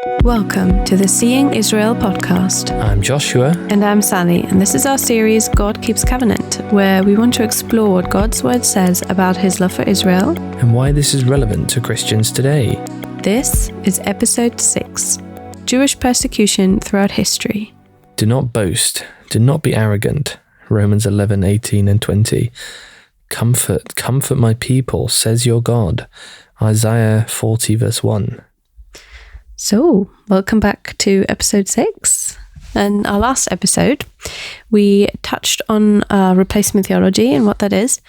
Welcome to the Seeing Israel podcast. I'm Joshua. And I'm Sally, and this is our series God Keeps Covenant, where we want to explore what God's word says about his love for Israel and why this is relevant to Christians today. This is episode 6, Jewish persecution throughout history. Do not boast, do not be arrogant. Romans 11:18 and 20. Comfort my people, says your God. Isaiah 40 verse 1. So, welcome back to episode 6. In our last episode, we touched on replacement theology and what that is.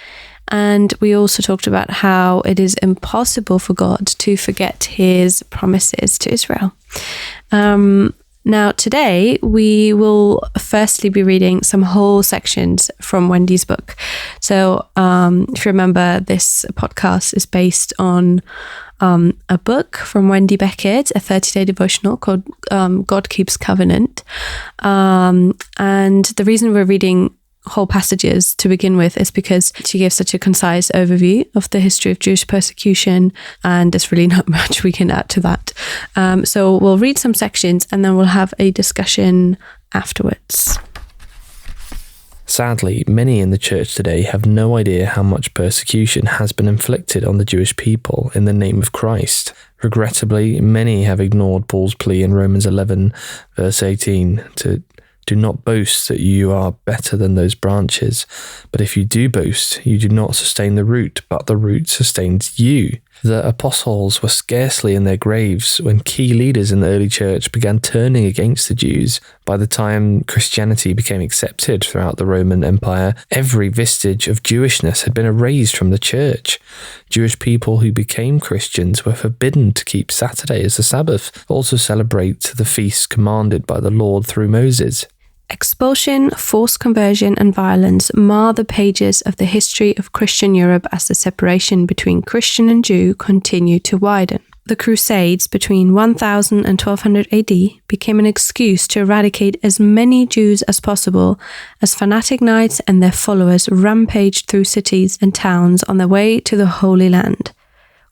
And we also talked about how it is impossible for God to forget his promises to Israel. Now, today, we will firstly be reading some whole sections from Wendy's book. So, if you remember, this podcast is based on a book from Wendy Beckett, a 30-day devotional called God Keeps Covenant. And the reason we're reading whole passages to begin with is because she gives such a concise overview of the history of Jewish persecution, and there's really not much we can add to that. So we'll read some sections and then we'll have a discussion afterwards. Sadly, many in the church today have no idea how much persecution has been inflicted on the Jewish people in the name of Christ. Regrettably, many have ignored Paul's plea in Romans 11, verse 18, to do not boast that you are better than those branches. But if you do boast, you do not sustain the root, but the root sustains you. The apostles were scarcely in their graves when key leaders in the early church began turning against the Jews. By the time Christianity became accepted throughout the Roman Empire, every vestige of Jewishness had been erased from the church. Jewish people who became Christians were forbidden to keep Saturday as the Sabbath, also celebrate the feasts commanded by the Lord through Moses. Expulsion, forced conversion, and violence mar the pages of the history of Christian Europe as the separation between Christian and Jew continued to widen. The Crusades between 1000 and 1200 AD became an excuse to eradicate as many Jews as possible as fanatic knights and their followers rampaged through cities and towns on their way to the Holy Land.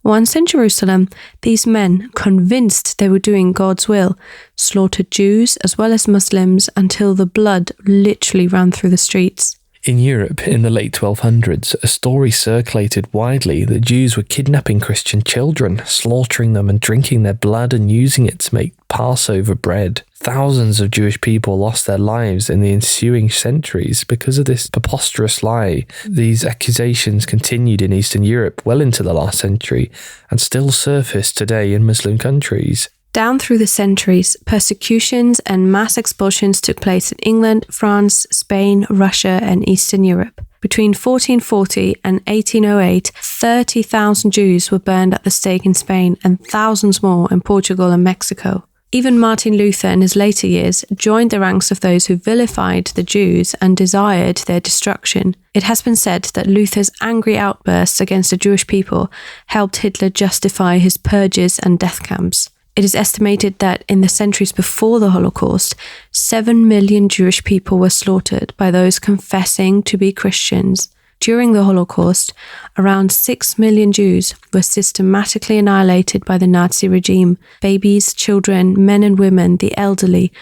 Once in Jerusalem, these men, convinced they were doing God's will, slaughtered Jews as well as Muslims until the blood literally ran through the streets. In Europe, in the late 1200s, a story circulated widely that Jews were kidnapping Christian children, slaughtering them and drinking their blood and using it to make Passover bread. Thousands of Jewish people lost their lives in the ensuing centuries because of this preposterous lie. These accusations continued in Eastern Europe well into the last century and still surface today in Muslim countries. Down through the centuries, persecutions and mass expulsions took place in England, France, Spain, Russia, and Eastern Europe. Between 1440 and 1808, 30,000 Jews were burned at the stake in Spain and thousands more in Portugal and Mexico. Even Martin Luther in his later years joined the ranks of those who vilified the Jews and desired their destruction. It has been said that Luther's angry outbursts against the Jewish people helped Hitler justify his purges and death camps. It is estimated that in the centuries before the Holocaust, 7 million Jewish people were slaughtered by those confessing to be Christians. During the Holocaust, around 6 million Jews were systematically annihilated by the Nazi regime. Babies, children, men and women, the elderly,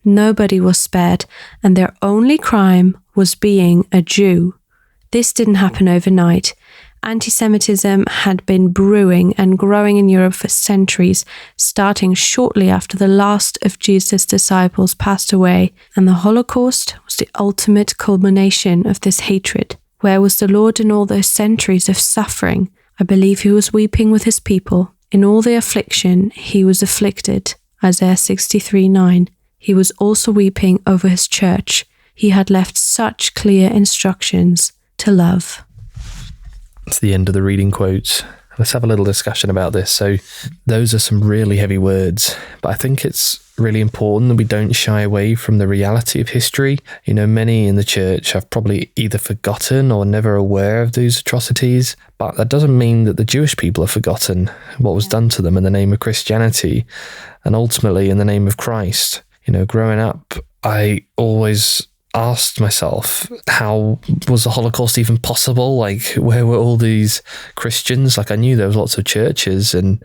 nobody was spared, and their only crime was being a Jew. This didn't happen overnight. Antisemitism had been brewing and growing in Europe for centuries, starting shortly after the last of Jesus' disciples passed away, and the Holocaust was the ultimate culmination of this hatred. Where was the Lord in all those centuries of suffering? I believe he was weeping with his people. In all the affliction, he was afflicted. Isaiah 63:9. He was also weeping over his church. He had left such clear instructions to love. That's the end of the reading quotes. Let's have a little discussion about this. So those are some really heavy words, but I think it's really important that we don't shy away from the reality of history. You know, many in the church have probably either forgotten or never aware of these atrocities, but that doesn't mean that the Jewish people have forgotten what was done to them in the name of Christianity and ultimately in the name of Christ. You know, growing up, I always asked myself, how was the Holocaust even possible? Like, where were all these Christians? Like, I knew there was lots of churches in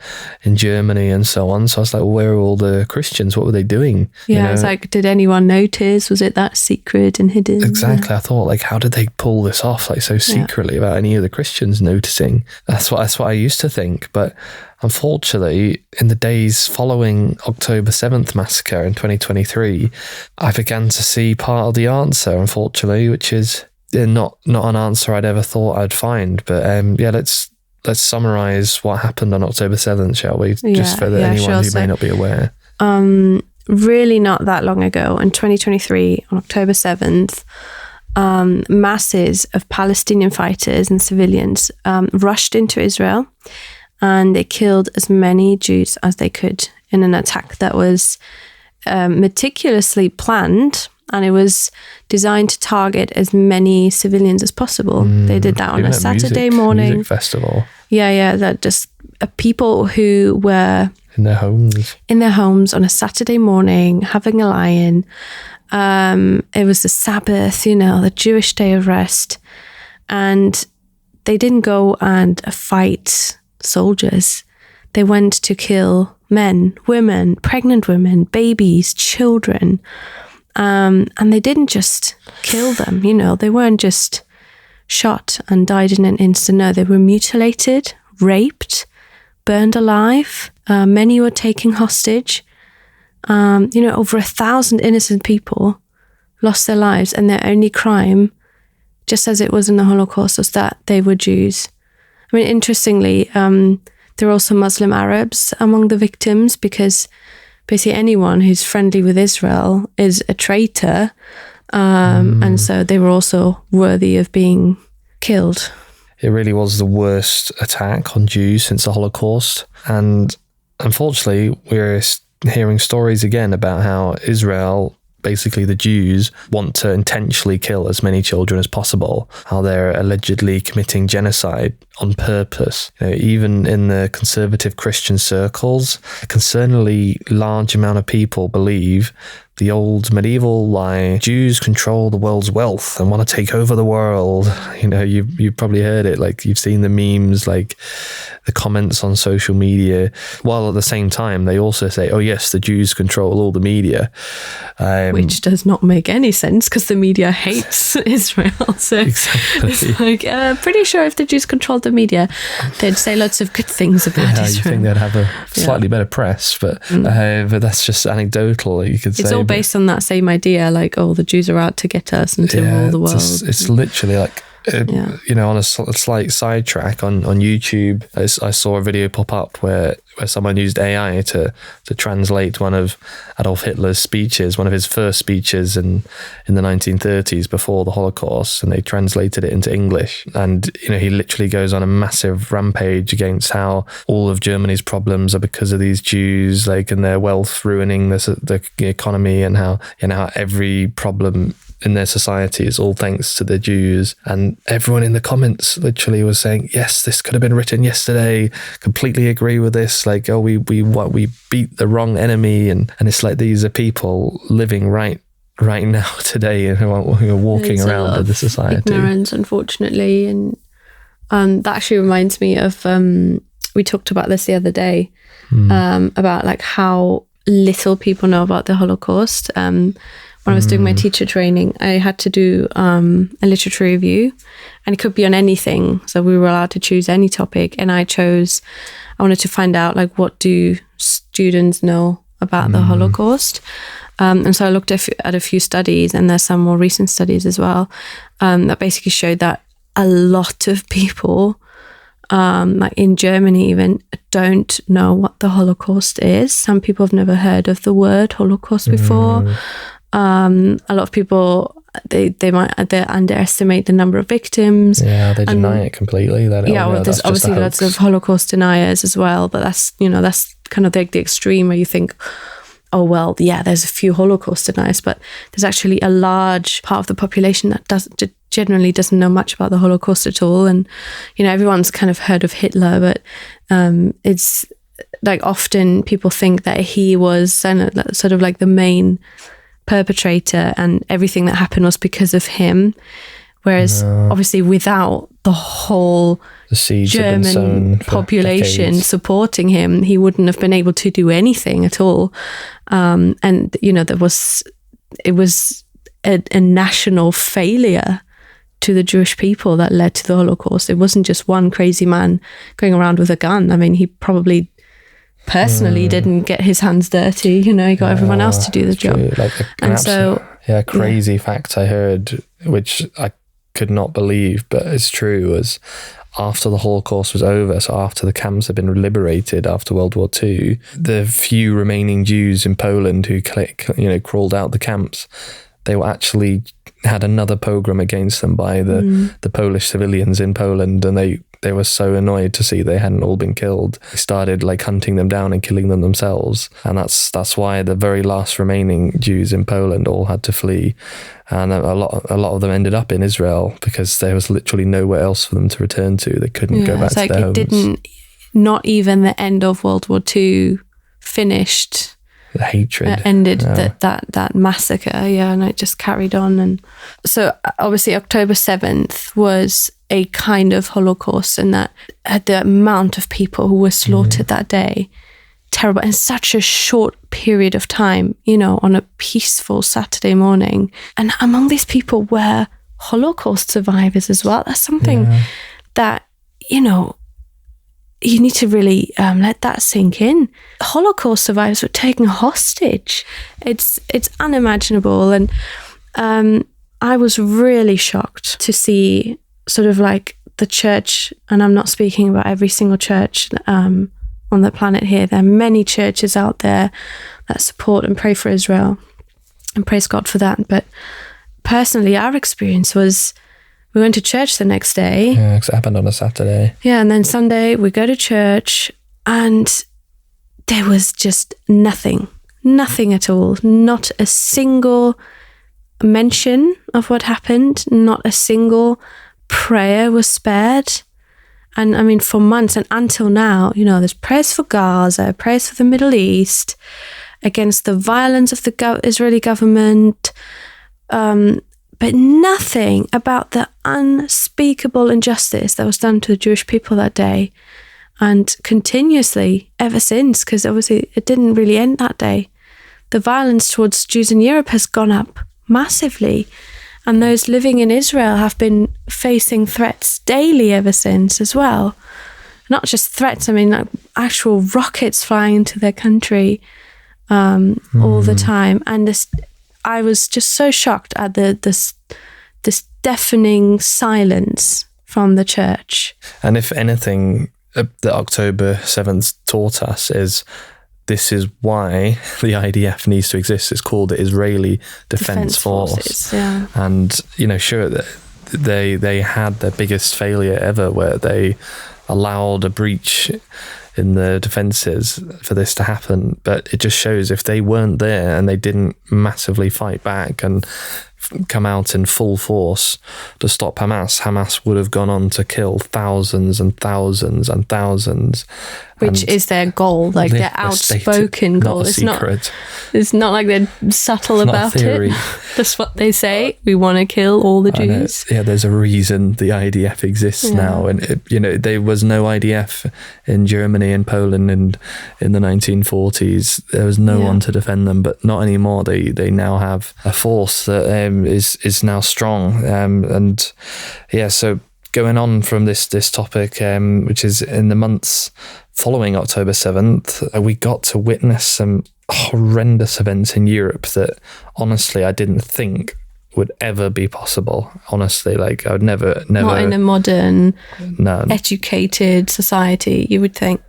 Germany and so on. So I was like, well, where were all the Christians? What were they doing? Yeah, it's like, did anyone notice? Was it that secret and hidden? Exactly. I thought, like, how did they pull this off, like, so secretly without any of the Christians noticing? That's what I used to think. But unfortunately, in the days following October 7th massacre in 2023, I began to see part of the answer, unfortunately, which is not an answer I'd ever thought I'd find. But let's summarize what happened on October 7th, shall we? Just for anyone who may not be aware. Really not that long ago, in 2023, on October 7th, masses of Palestinian fighters and civilians rushed into Israel, and they killed as many Jews as they could in an attack that was meticulously planned, and it was designed to target as many civilians as possible. They did that on a Saturday morning. Music festival. Yeah, that just people who were in their homes on a Saturday morning having a lie-in. It was the Sabbath, the Jewish day of rest, and they didn't go and fight soldiers. They went to kill men, women, pregnant women, babies, children. And they didn't just kill them, they weren't just shot and died in an instant. No, they were mutilated, raped, burned alive. Many were taken hostage. Over 1,000 innocent people lost their lives, and their only crime, just as it was in the Holocaust, was that they were Jews. I mean, interestingly, there are also Muslim Arabs among the victims, because basically anyone who's friendly with Israel is a traitor. And so they were also worthy of being killed. It really was the worst attack on Jews since the Holocaust. And unfortunately, we're hearing stories again about how Israel, basically the Jews, want to intentionally kill as many children as possible, how they're allegedly committing genocide on purpose. Even in the conservative Christian circles, a concerningly large amount of people believe the old medieval lie, Jews control the world's wealth and want to take over the world. You've probably heard it, like you've seen the memes, like the comments on social media, while at the same time they also say, oh yes, the Jews control all the media. Which does not make any sense, because the media hates Israel. So exactly. It's like, pretty sure if the Jews controlled the media, they'd say lots of good things about Israel. You think they'd have a slightly better press, but that's just anecdotal, you could say. It's all based on that same idea, like, oh, the Jews are out to get us and to rule the world. It's literally like, on a slight sidetrack on YouTube, I saw a video pop up where someone used AI to translate one of Adolf Hitler's speeches, one of his first speeches in the 1930s before the Holocaust, and they translated it into English. And he literally goes on a massive rampage against how all of Germany's problems are because of these Jews, like, and their wealth ruining the economy, and how every problem in their society is all thanks to the Jews. And everyone in the comments literally was saying, yes, this could have been written yesterday, completely agree with this, like, oh, we beat the wrong enemy. And it's like, these are people living right now today, and who are walking around in the society. Ignorance, unfortunately. And that actually reminds me of, we talked about this the other day, about like how little people know about the Holocaust. When I was doing my teacher training, I had to do a literature review, and it could be on anything. So we were allowed to choose any topic, and I wanted to find out, like, what do students know about the Holocaust? And so I looked at a few studies, and there's some more recent studies as well, that basically showed that a lot of people, like in Germany even, don't know what the Holocaust is. Some people have never heard of the word Holocaust before. A lot of people, they underestimate the number of victims. Yeah, they deny it completely. There's obviously lots of Holocaust deniers as well, but that's kind of like the extreme where you think, oh, well, yeah, there's a few Holocaust deniers, but there's actually a large part of the population that generally doesn't know much about the Holocaust at all. And, everyone's kind of heard of Hitler, but it's like often people think that he was sort of like the main perpetrator and everything that happened was because of him. Whereas obviously without the whole the seeds German population supporting him, he wouldn't have been able to do anything at all. And, you know, it was a national failure to the Jewish people that led to the Holocaust. It wasn't just one crazy man going around with a gun. I mean, he probably personally didn't get his hands dirty. You know, he got everyone else to do the job. Like crazy fact I heard, which I could not believe, but it's true, was after the Holocaust was over, so after the camps had been liberated after World War II, the few remaining Jews in Poland who crawled out the camps, they were actually had another pogrom against them by the Polish civilians in Poland, and they were so annoyed to see they hadn't all been killed. They started like hunting them down and killing them themselves, and that's why the very last remaining Jews in Poland all had to flee, and a lot of them ended up in Israel because there was literally nowhere else for them to return to. They couldn't go back to their homes. Not even the end of World War II finished. The hatred ended that massacre, and it just carried on. And so obviously October 7th was a kind of Holocaust, and that the amount of people who were slaughtered that day, terrible, in such a short period of time, you know, on a peaceful Saturday morning. And among these people were Holocaust survivors as well. That's something that, you know, you need to really let that sink in. Holocaust survivors were taken hostage. It's unimaginable. And I was really shocked to see sort of like the church, and I'm not speaking about every single church on the planet here. There are many churches out there that support and pray for Israel, and praise God for that. But personally, our experience was, we went to church the next day. Yeah, because it happened on a Saturday. Yeah, and then Sunday we go to church and there was just nothing at all. Not a single mention of what happened. Not a single prayer was spared. And I mean, for months and until now, you know, there's prayers for Gaza, prayers for the Middle East, against the violence of the Israeli government, but nothing about the unspeakable injustice that was done to the Jewish people that day, and continuously ever since, because obviously it didn't really end that day. The violence towards Jews in Europe has gone up massively, and those living in Israel have been facing threats daily ever since as well. Not just threats, I mean, like actual rockets flying into their country all the time. And I was just so shocked at this deafening silence from the church. And if anything, that October 7th taught us is this is why the IDF needs to exist. It's called the Israeli Defense Force. Yeah. And, you know, sure, they had their biggest failure ever, where they allowed a breach in the defences for this to happen. But it just shows if they weren't there and they didn't massively fight back and come out in full force to stop Hamas would have gone on to kill thousands and thousands and thousands. Which is their goal, like their outspoken goal. It's not like they're subtle about it. That's what they say. We want to kill all the Jews. Yeah, there's a reason the IDF exists now. And, there was no IDF in Germany and Poland and in the 1940s. There was no one to defend them, but not anymore. They now have a force that is now strong. So going on from this topic, which is in the months following October 7th, we got to witness some horrendous events in Europe that honestly I didn't think would ever be possible. Honestly, like I would never not in a modern educated society, you would think.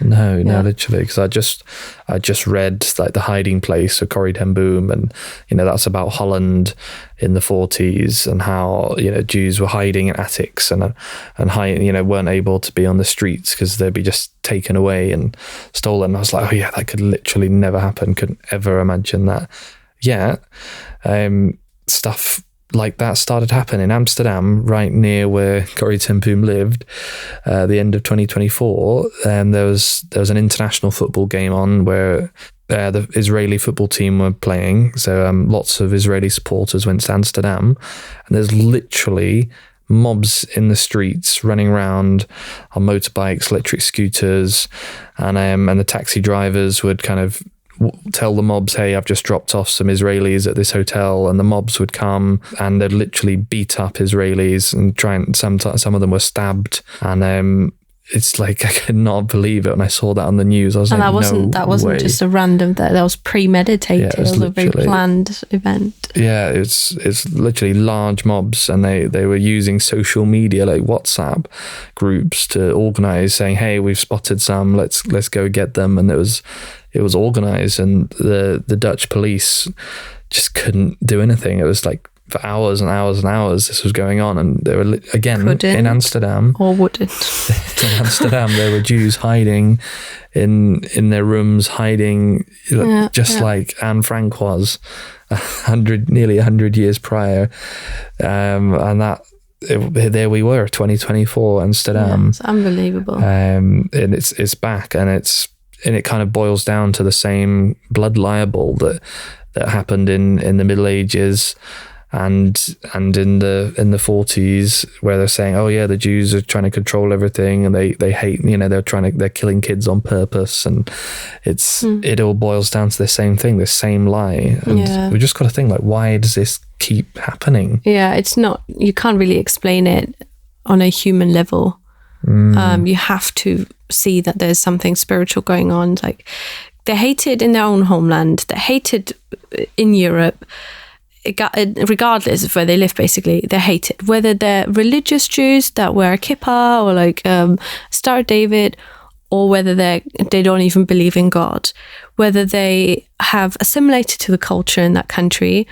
No, literally, because I just read like The Hiding Place of Corrie ten Boom, and that's about Holland in the 40s and how Jews were hiding in attics and weren't able to be on the streets because they'd be just taken away and stolen. I was like, oh yeah, that could literally never happen. Couldn't ever imagine that. Yeah, stuff like that started happening in Amsterdam, right near where Corrie ten Boom lived. The end of 2024, there was an international football game on where the Israeli football team were playing. So lots of Israeli supporters went to Amsterdam, and there's literally mobs in the streets running around on motorbikes, electric scooters, and the taxi drivers would kind of tell the mobs, hey, I've just dropped off some Israelis at this hotel, and the mobs would come and they'd literally beat up Israelis and try and some of them were stabbed, and it's like, I could not believe it when I saw that on the news. I was and like, that wasn't way. Just a random that was premeditated. Yeah, it was a very planned event. Yeah, it's literally large mobs, and they were using social media like WhatsApp groups to organize, saying, hey, we've spotted some, let's go get them. And it was organized, and the Dutch police just couldn't do anything. It was like for hours and hours and hours this was going on, and they were in Amsterdam, or wouldn't. In Amsterdam there were Jews hiding in their rooms, hiding like Anne Frank was nearly 100 years prior, and there we were, 2024 Amsterdam. It's unbelievable. And it's back, and it kind of boils down to the same blood libel that happened in the Middle Ages and in the 40s, where they're saying, oh yeah, the Jews are trying to control everything, and they hate, they're killing kids on purpose, and it all boils down to the same thing, the same lie. And we just got to think, like, why does this keep happening? Yeah, it's not, you can't really explain it on a human level. You have to see that there's something spiritual going on. Like, they're hated in their own homeland, they're hated in Europe, regardless of where they live. Basically, they're hated, whether they're religious Jews that wear a kippah or like Star of David, or whether they don't even believe in God, whether they have assimilated to the culture in that country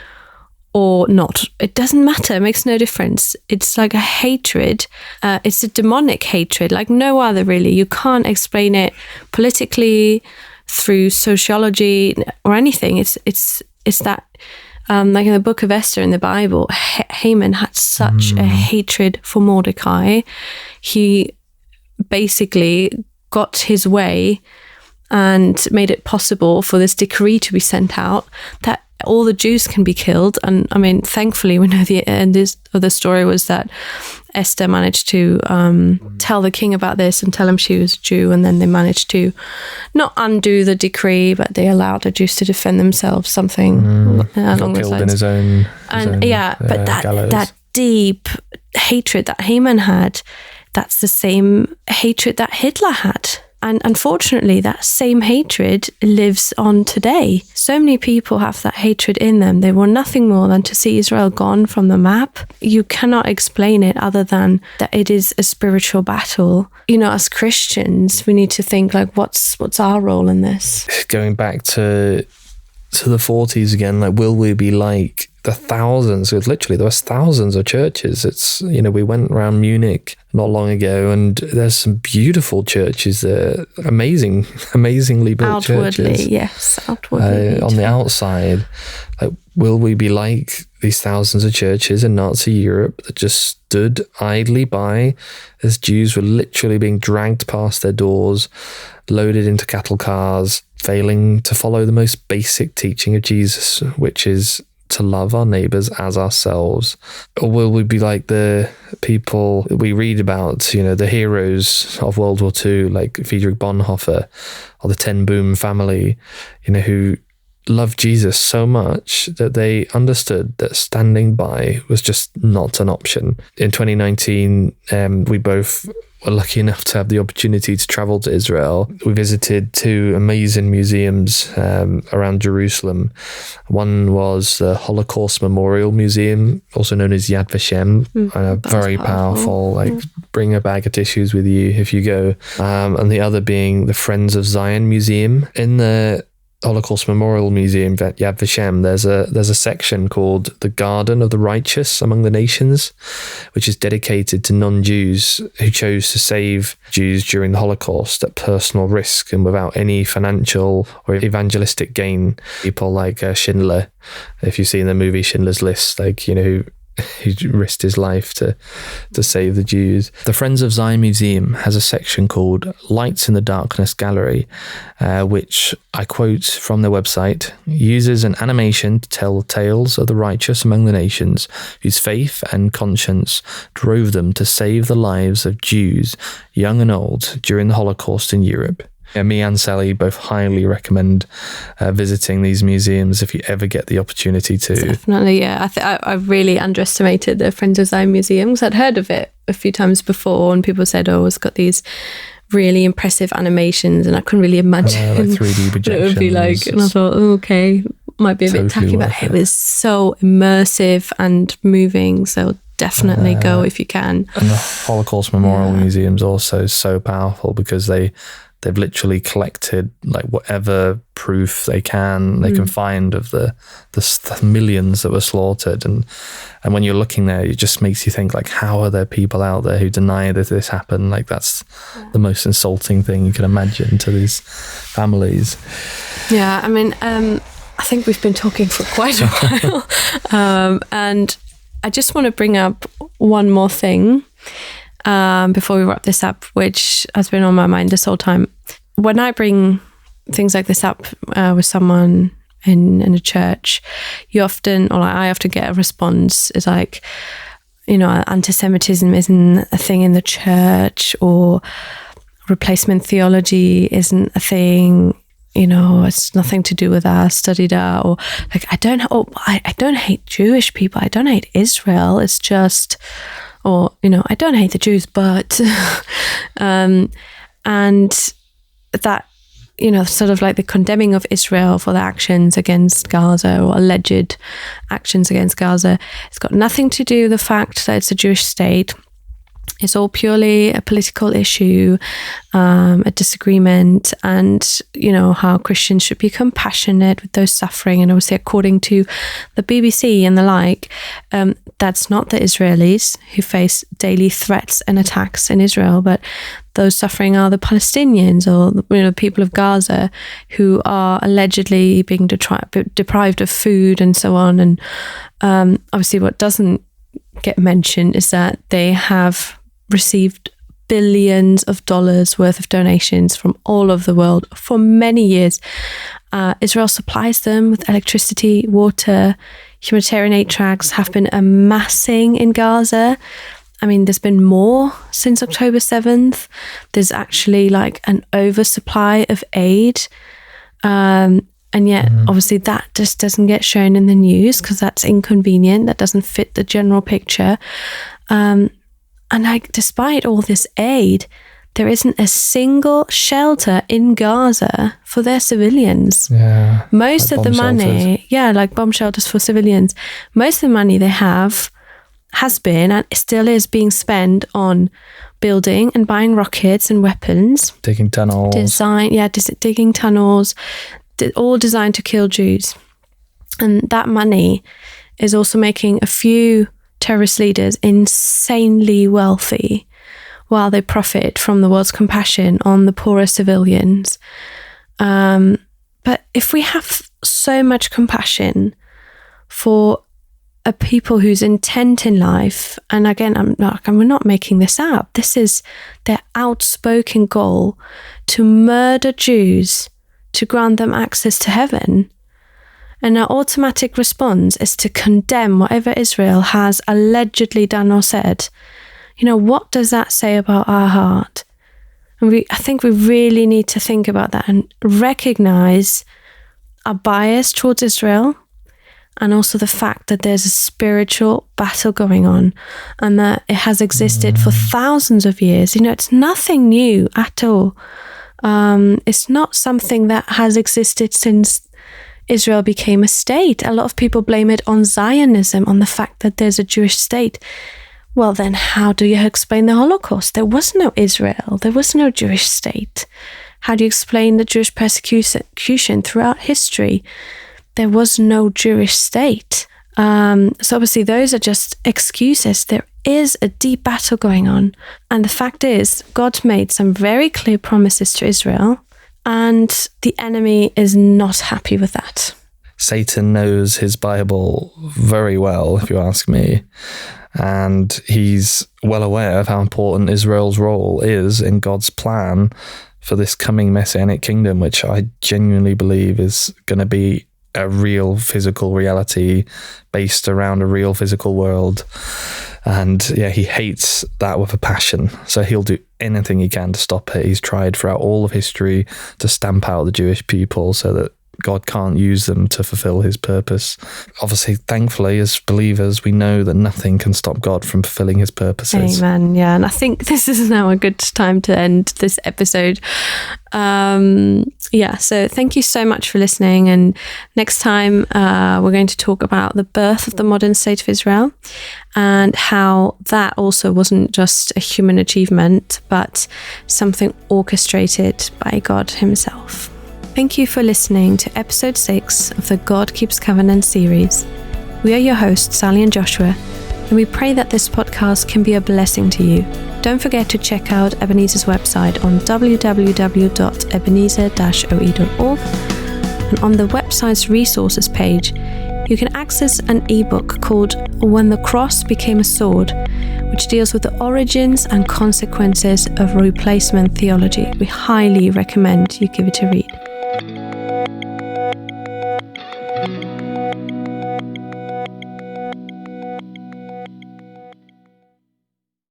or not. It doesn't matter. It makes no difference. It's like a hatred. It's a demonic hatred like no other, really. You can't explain it politically, through sociology, or anything. It's that, like in the book of Esther in the Bible, Haman had such a hatred for Mordecai. He basically got his way and made it possible for this decree to be sent out that all the Jews can be killed. And I mean, thankfully, we know the end of the story was that Esther managed to tell the king about this and tell him she was a Jew, and then they managed to not undo the decree, but they allowed the Jews to defend themselves, something along those lines. In his own but that deep hatred that Haman had, that's the same hatred that Hitler had. And unfortunately, that same hatred lives on today. So many people have that hatred in them. They want nothing more than to see Israel gone from the map. You cannot explain it other than that it is a spiritual battle. As Christians, we need to think, like, what's our role in this? Going back to the 40s again, like, will we be like the thousands? Literally, there was thousands of churches. It's, we went around Munich not long ago, and there's some beautiful churches there, amazingly built churches. Outwardly. On the outside, like, will we be like these thousands of churches in Nazi Europe that just stood idly by as Jews were literally being dragged past their doors, loaded into cattle cars, failing to follow the most basic teaching of Jesus, which is to love our neighbours as ourselves? Or will we be like the people we read about, the heroes of World War II, like Friedrich Bonhoeffer or the Ten Boom family, who loved Jesus so much that they understood that standing by was just not an option. In 2019, we both were lucky enough to have the opportunity to travel to Israel. We visited two amazing museums around Jerusalem. One was the Holocaust Memorial Museum, also known as Yad Vashem. Very powerful. Like, bring a bag of tissues with you if you go. And the other being the Friends of Zion Museum. In the Holocaust Memorial Museum at Yad Vashem, there's a section called the Garden of the Righteous Among the Nations, which is dedicated to non-Jews who chose to save Jews during the Holocaust at personal risk and without any financial or evangelistic gain. People like Schindler, if you've seen the movie Schindler's List, like, who risked his life to save the Jews. The Friends of Zion Museum has a section called Lights in the Darkness Gallery, which, I quote from their website, uses an animation to tell tales of the righteous among the nations whose faith and conscience drove them to save the lives of Jews, young and old, during the Holocaust in Europe. Yeah, me and Sally both highly recommend visiting these museums if you ever get the opportunity to. Definitely, yeah. I really underestimated the Friends of Zion museums. I'd heard of it a few times before, and people said, "Oh, it's got these really impressive animations," and I couldn't really imagine like 3D projections. what it would be like. And I thought, oh, okay, might be a bit tacky, but it was so immersive and moving. So definitely go if you can. And the Holocaust Memorial Museum is also so powerful because they've literally collected like whatever proof they can find of the millions that were slaughtered, and when you're looking there, it just makes you think, like, how are there people out there who deny that this happened? Like, that's the most insulting thing you can imagine to these families. Yeah, I mean, I think we've been talking for quite a while, and I just want to bring up one more thing before we wrap this up, which has been on my mind this whole time. When I bring things like this up with someone in a church, I often get a response. It's like, antisemitism isn't a thing in the church, or replacement theology isn't a thing. It's nothing to do with our study that, or like, I don't hate Jewish people. I don't hate Israel. It's just, or, I don't hate the Jews, but, and that, sort of like the condemning of Israel for the actions against Gaza, or alleged actions against Gaza, it's got nothing to do with the fact that it's a Jewish state. It's all purely a political issue, a disagreement, and, how Christians should be compassionate with those suffering. And obviously, according to the BBC and the like, that's not the Israelis who face daily threats and attacks in Israel, but those suffering are the Palestinians, or the people of Gaza, who are allegedly being deprived of food and so on. And obviously, what doesn't get mentioned is that they have received billions of dollars worth of donations from all over the world for many years. Israel supplies them with electricity, water. Humanitarian aid trucks have been amassing in Gaza. I mean, there's been more since October 7th. There's actually like an oversupply of aid. And yet, obviously, that just doesn't get shown in the news because that's inconvenient. That doesn't fit the general picture. And like, despite all this aid, there isn't a single shelter in Gaza for their civilians. Yeah, most of the money, like bomb shelters for civilians. Most of the money they have has been and still is being spent on building and buying rockets and weapons. Digging tunnels. Digging tunnels, all designed to kill Jews. And that money is also making a few terrorist leaders insanely wealthy while they profit from the world's compassion on the poorer civilians. But if we have so much compassion for a people whose intent in life, and again, we're not making this up, this is their outspoken goal, to murder Jews to grant them access to heaven. And our automatic response is to condemn whatever Israel has allegedly done or said. What does that say about our heart? And I think we really need to think about that and recognize our bias towards Israel, and also the fact that there's a spiritual battle going on and that it has existed for thousands of years. It's nothing new at all. It's not something that has existed since Israel became a state. A lot of people blame it on Zionism, on the fact that there's a Jewish state. Well, then how do you explain the Holocaust? There was no Israel. There was no Jewish state. How do you explain the Jewish persecution throughout history? There was no Jewish state. So obviously those are just excuses. There is a deep battle going on. And the fact is, God made some very clear promises to Israel, and the enemy is not happy with that. Satan knows his Bible very well, if you ask me. And he's well aware of how important Israel's role is in God's plan for this coming Messianic kingdom, which I genuinely believe is going to be a real physical reality based around a real physical world. And yeah, he hates that with a passion. So he'll do anything he can to stop it. He's tried throughout all of history to stamp out the Jewish people so that God can't use them to fulfill his purpose. Obviously, thankfully, as believers, we know that nothing can stop God from fulfilling his purposes. Amen. Yeah, and I think this is now a good time to end this episode. So thank you so much for listening. And next time, we're going to talk about the birth of the modern state of Israel and how that also wasn't just a human achievement, but something orchestrated by God himself. Thank you for listening to episode 6 of the God Keeps Covenant series. We are your hosts, Sally and Joshua, and we pray that this podcast can be a blessing to you. Don't forget to check out Ebenezer's website on www.ebenezer-oe.org, and on the website's resources page, you can access an ebook called When the Cross Became a Sword, which deals with the origins and consequences of replacement theology. We highly recommend you give it a read.